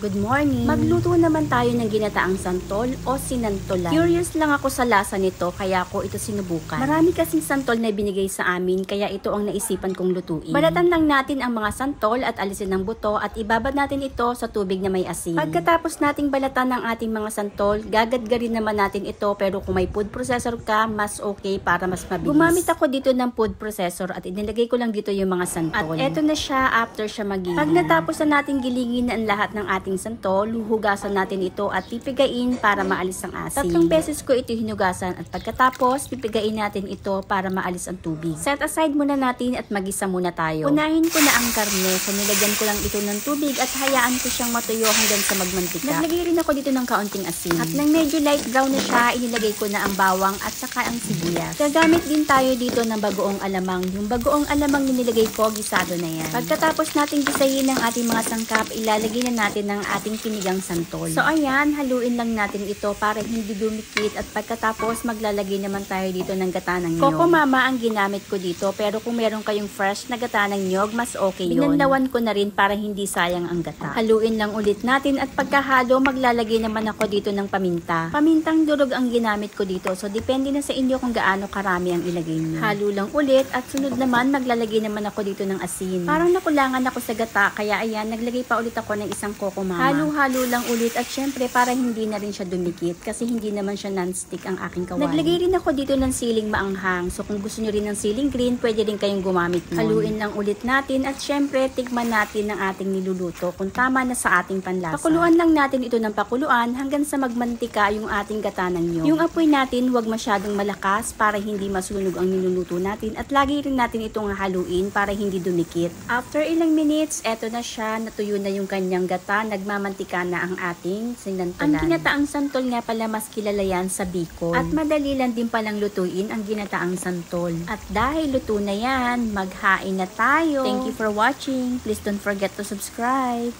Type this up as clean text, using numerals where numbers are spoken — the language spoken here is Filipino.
Good morning! Magluto naman tayo ng ginataang santol o sinantolan. Curious lang ako sa lasa nito kaya ko ito sinubukan. Marami kasing santol na binigay sa amin kaya ito ang naisipan kong lutuin. Balatan lang natin ang mga santol at alisin ang buto at ibabad natin ito sa tubig na may asin. Pagkatapos nating balatan ng ating mga santol, gagadgarin naman natin ito pero kung may food processor ka, mas okay para mas mabilis. Gumamit ako dito ng food processor at inilagay ko lang dito yung mga santol. At eto na siya after siya magiging. Pag natapos na natin gilingin ang lahat ng ating santol, huhugasan natin ito at pipigain para maalis ang asin. 3 beses ko ito hinugasan at pagkatapos pipigain natin ito para maalis ang tubig. Set aside muna natin at magisa muna tayo. Unahin ko na ang karne, so nilagyan ko lang ito ng tubig at hayaan ko siyang matuyo hanggang sa magmantika. Naglagay rin ako dito ng kaunting asin. At nang medyo light brown na siya, inilagay ko na ang bawang at saka ang sibuyas. Gagamit din tayo dito ng bagoong alamang. Yung bagoong alamang na nilagay ko, gisado na yan. Pagkatapos natin gisahin ang ating mga sangkap, ilalagay na natin ng ating pinigang santol. So ayan, haluin lang natin ito para hindi dumikit at pagkatapos maglalagay naman tayo dito ng gata ng nyog. Coco Mama ang ginamit ko dito pero kung meron kayong fresh na gata ng nyog, mas okay yun. Binanlawan ko na rin para hindi sayang ang gata. Haluin lang ulit natin at pagkahalo maglalagay naman ako dito ng paminta. Pamintang durog ang ginamit ko dito so depende na sa inyo kung gaano karami ang ilagay niyo. Halo lang ulit at sunod naman maglalagay naman ako dito ng asin. Parang nakulangan ako sa gata kaya ayan, naglagay pa ulit ako ng isang Coco Mama. Halo-halo lang ulit at syempre para hindi na rin siya dumikit kasi hindi naman siya non-stick ang aking kawali. Naglagay rin ako dito ng siling maanghang. So kung gusto nyo rin ng siling green, pwede rin kayong gumamit nun. Haluin lang ulit natin at syempre tikman natin ang ating niluluto kung tama na sa ating panlasa. Pakuluan lang natin ito ng pakuluan hanggang sa magmantika yung ating gata ng nyog. Yung apoy natin huwag masyadong malakas para hindi masunog ang niluluto natin at lagi rin natin itong haluin para hindi dumikit. After ilang minutes, eto na siya, natuyo na yung kanyang gata, nagmamantika na ang ating sinantolan. Ang ginataang santol nga pala mas kilala yan sa Bicol. At madali lang din palang lutuin ang ginataang santol. At dahil luto na yan, maghain na tayo. Thank you for watching. Please don't forget to subscribe.